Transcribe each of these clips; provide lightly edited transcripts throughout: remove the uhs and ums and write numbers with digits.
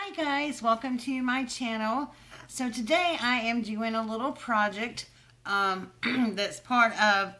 Hi guys, welcome to my channel. So today I am doing a little project that's part of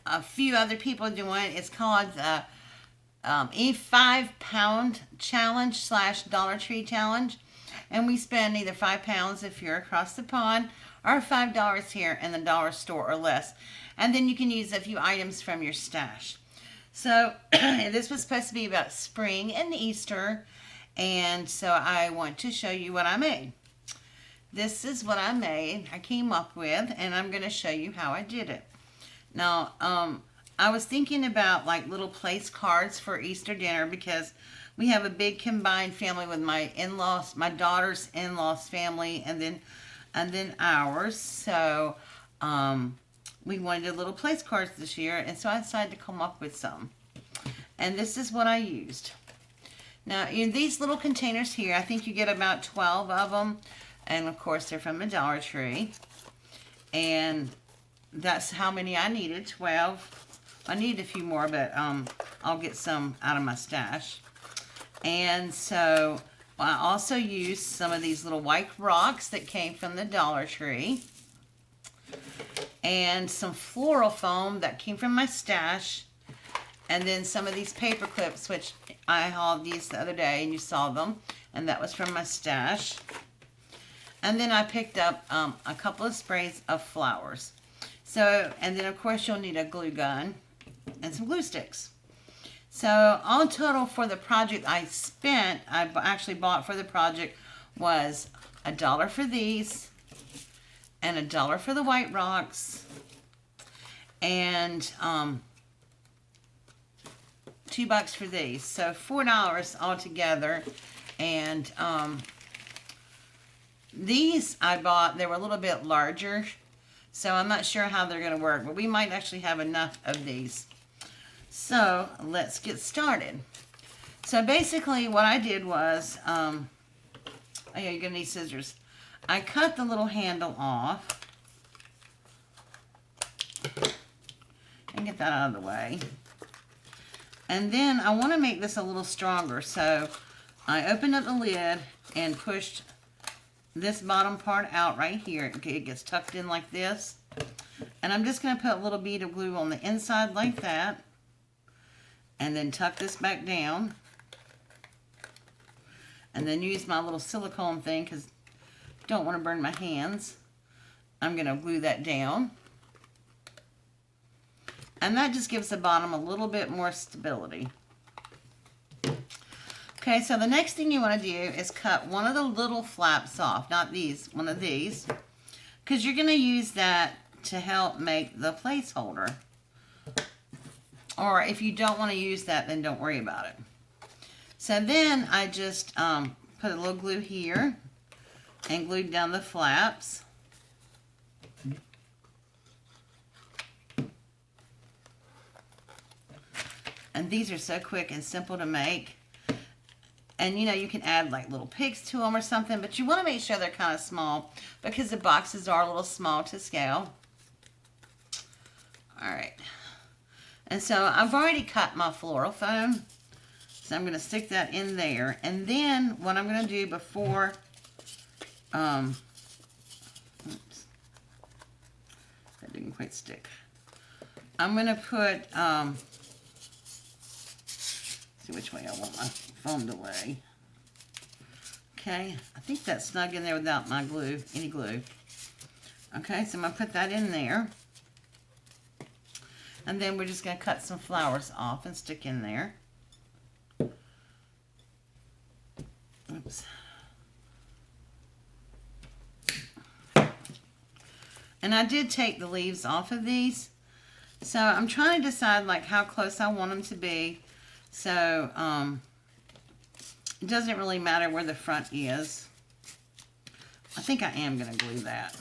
a few other people doing. It's called the Eat 5 Pound Challenge / Dollar Tree Challenge. And we spend either £5 if you're across the pond or $5 here in the dollar store or less. And then you can use a few items from your stash. So this was supposed to be about spring and Easter. And so I want to show you what I made. This is what I came up with, and I'm going to show you how I did it. Now, I was thinking about like little place cards for Easter dinner because we have a big combined family with my in-laws, my daughter's in-laws family, and then ours. So we wanted little place cards this year, and so I decided to come up with some. And this is what I used. Now, in these little containers here, I think you get about 12 of them. And, of course, they're from the Dollar Tree. And that's how many I needed, 12. I needed a few more, but I'll get some out of my stash. And so I also used some of these little white rocks that came from the Dollar Tree. And some floral foam that came from my stash. And then some of these paper clips, which I hauled these the other day and you saw them. And that was from my stash. And then I picked up a couple of sprays of flowers. So, and then of course you'll need a glue gun and some glue sticks. So all total for the project I actually bought for the project was $1 for these. And $1 for the white rocks. And $2 for these, so $4 altogether. And these I bought, they were a little bit larger, so I'm not sure how they're going to work, but we might actually have enough of these. So let's get started. So basically what I did was, oh yeah, you're going to need scissors. I cut the little handle off and get that out of the way. And then I want to make this a little stronger, so I opened up the lid and pushed this bottom part out right here. Okay, it gets tucked in like this. And I'm just going to put a little bead of glue on the inside like that. And then tuck this back down. And then use my little silicone thing because I don't want to burn my hands. I'm going to glue that down. And that just gives the bottom a little bit more stability. Okay, so the next thing you want to do is cut one of the little flaps off. Not these, one of these. Because you're going to use that to help make the placeholder. Or if you don't want to use that, then don't worry about it. So then I just put a little glue here and glued down the flaps. And these are so quick and simple to make. And you know, you can add like little pigs to them or something, but you want to make sure they're kind of small because the boxes are a little small to scale. Alright. And so I've already cut my floral foam. So I'm going to stick that in there. And then what I'm going to do before, oops, that didn't quite stick. I'm going to put, see which way I want my foam to lay. Okay, I think that's snug in there without my glue, any glue. Okay, so I'm going to put that in there. And then we're just going to cut some flowers off and stick in there. Oops. And I did take the leaves off of these. So I'm trying to decide like how close I want them to be. So, it doesn't really matter where the front is. I think I am going to glue that.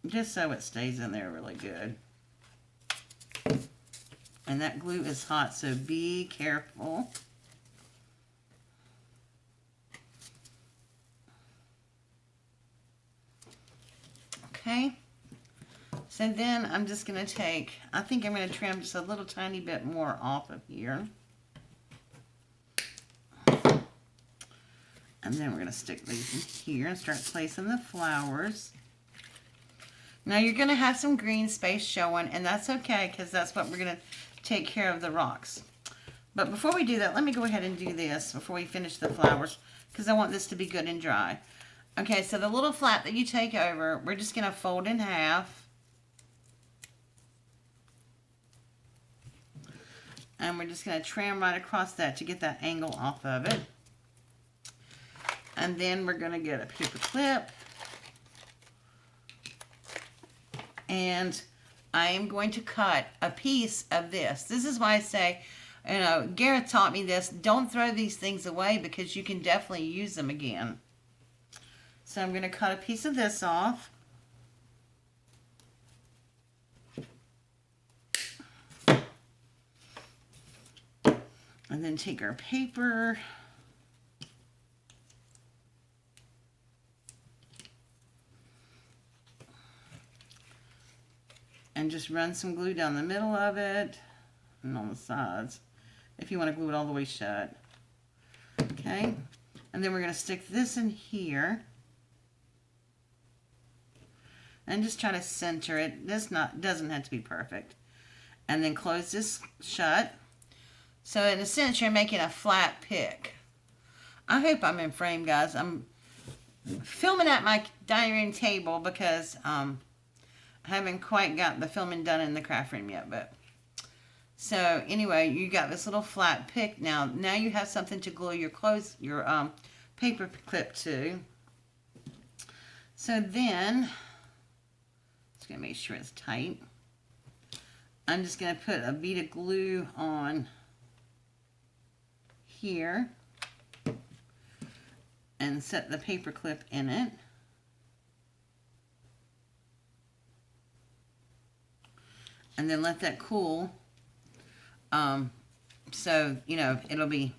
Just so it stays in there really good. And that glue is hot, so be careful. Okay. So then I'm just going to take, I think I'm going to trim just a little tiny bit more off of here. And then we're going to stick these in here and start placing the flowers. Now you're going to have some green space showing, and that's okay because that's what we're going to take care of the rocks. But before we do that, let me go ahead and do this before we finish the flowers because I want this to be good and dry. Okay, so the little flap that you take over, we're just going to fold in half. And we're just going to trim right across that to get that angle off of it. And then we're going to get a paper clip. And I am going to cut a piece of this. This is why I say, you know, Gareth taught me this. Don't throw these things away because you can definitely use them again. So I'm going to cut a piece of this off. And then take our paper. And just run some glue down the middle of it and on the sides if you want to glue it all the way shut. Okay, and then we're going to stick this in here and just try to center it. This doesn't have to be perfect. And then close this shut. So in a sense, you're making a flat pick. I hope I'm in frame, guys. I'm filming at my dining room table because I haven't quite got the filming done in the craft room yet. But so anyway, you got this little flat pick now. Now you have something to glue your paper clip to. So then, just gonna make sure it's tight. I'm just gonna put a bead of glue on here and set the paper clip in it. And then let that cool. So, you know, it'll be,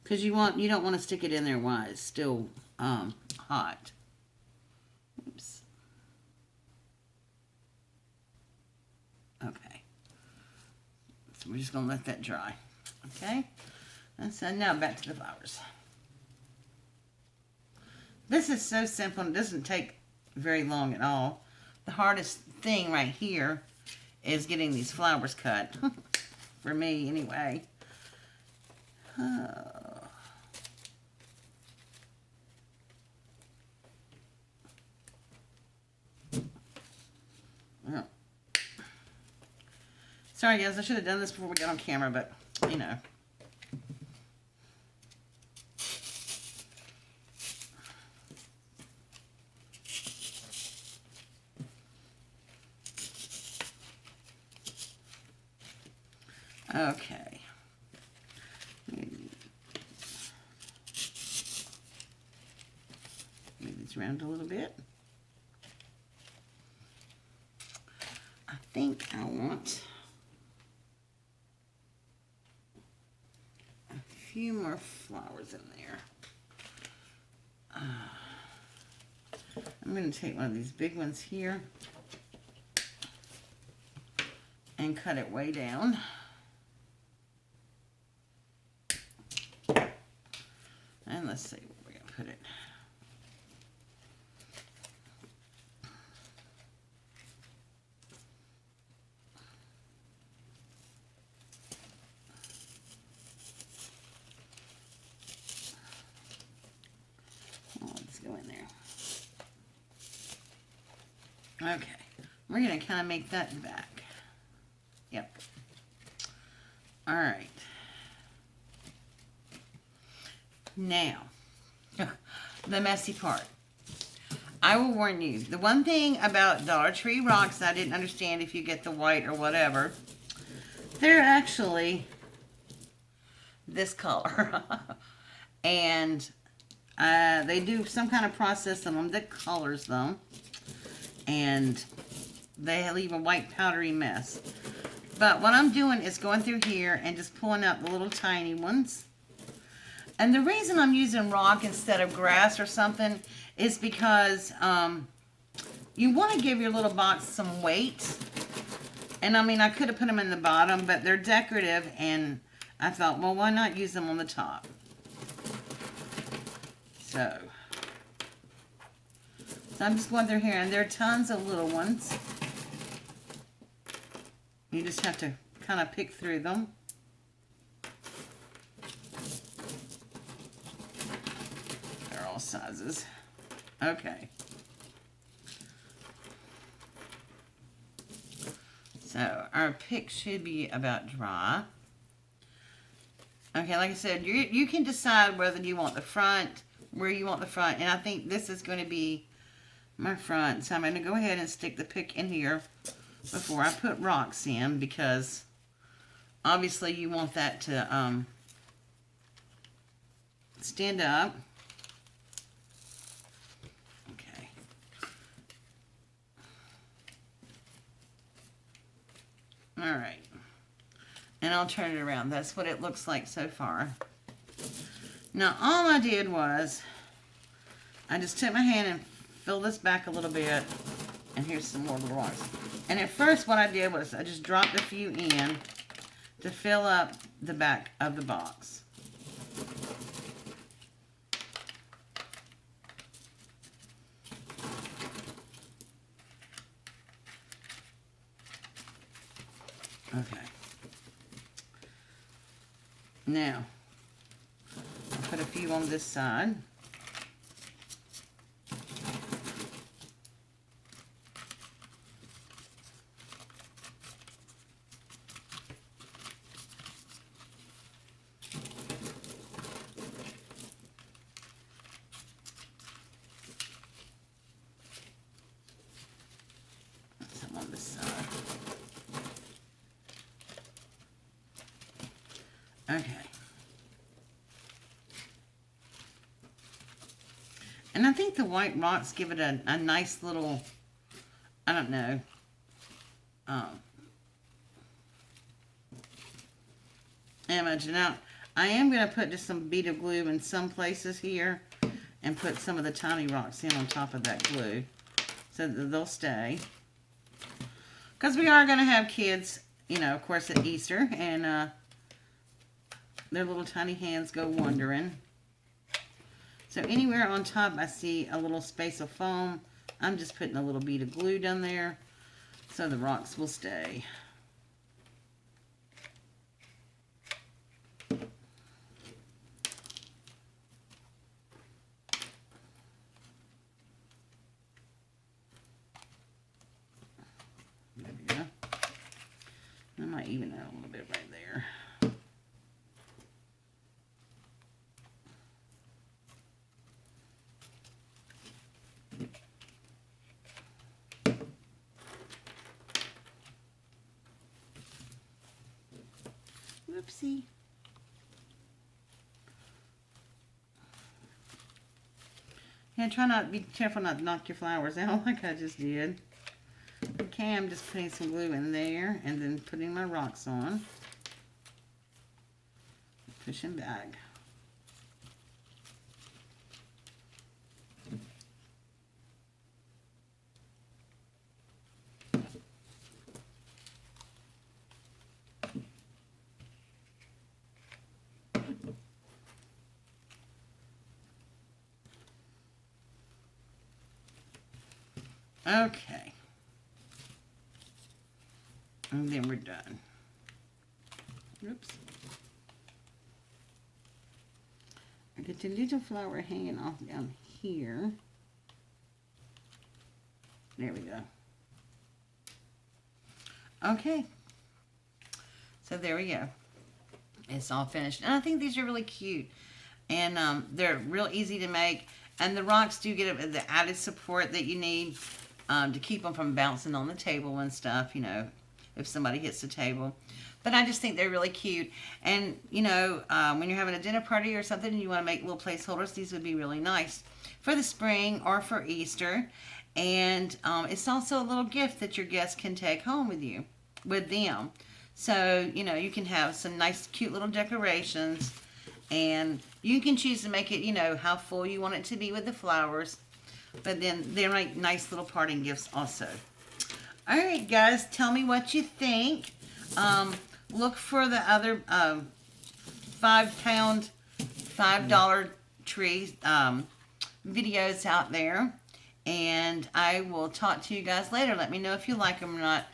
because you don't want to stick it in there while it's still hot. Oops. Okay. So we're just going to let that dry. Okay. And so now back to the flowers. This is so simple and it doesn't take very long at all. The hardest thing right here is getting these flowers cut. For me, anyway. Well. Sorry, guys. I should have done this before we got on camera, but, you know. Okay. Move these around a little bit. I think I want a few more flowers in there. I'm going to take one of these big ones here and cut it way down. And let's see where we're going to put it. Oh, let's go in there. Okay. We're going to kind of make that back. Yep. All right. Now, the messy part. I will warn you, the one thing about Dollar Tree rocks I didn't understand if you get the white or whatever, they're actually this color. And they do some kind of process on them that colors them. And they leave a white powdery mess. But what I'm doing is going through here and just pulling out the little tiny ones. And the reason I'm using rock instead of grass or something is because you want to give your little box some weight. And I mean, I could have put them in the bottom, but they're decorative. And I thought, well, why not use them on the top? So I'm just going through here, and there are tons of little ones. You just have to kind of pick through them. They're all sizes. Okay. So our pick should be about dry. Okay, like I said, you can decide whether you want the front, where you want the front, and I think this is going to be my front. So I'm going to go ahead and stick the pick in here before I put rocks in, because obviously you want that to stand up. Okay. All right. And I'll turn it around. That's what it looks like so far. Now, all I did was, I just took my hand and filled this back a little bit. And here's some more little rocks. And at first, what I did was I just dropped a few in to fill up the back of the box. Okay. Now, I'll put a few on this side. Some on this side. Okay. And I think the white rocks give it a nice little, I don't know, image. Now, I am going to put just some bead of glue in some places here and put some of the tiny rocks in on top of that glue so that they'll stay. Because we are going to have kids, you know, of course, at Easter, and their little tiny hands go wandering. So anywhere on top I see a little space of foam, I'm just putting a little bead of glue down there so the rocks will stay. There we go. I might even add a little bit right there. Whoopsie. And try not, be careful not to knock your flowers out like I just did. Okay, I'm just putting some glue in there and then putting my rocks on. Pushing back. Okay. And then we're done. Oops. I get the little flower hanging off down here. There we go. Okay. So there we go. It's all finished. And I think these are really cute. And they're real easy to make. And the rocks do get the added support that you need to keep them from bouncing on the table and stuff, you know, if somebody hits the table. But I just think they're really cute. And, you know, when you're having a dinner party or something and you want to make little placeholders, these would be really nice for the spring or for Easter. And it's also a little gift that your guests can take home with them. So, you know, you can have some nice, cute little decorations. And you can choose to make it, you know, how full you want it to be with the flowers. But then they're like nice little parting gifts also. All right, guys, tell me what you think. Look for the other 5-pound, $5 tree videos out there. And I will talk to you guys later. Let me know if you like them or not.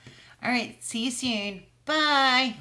All right, see you soon. Bye.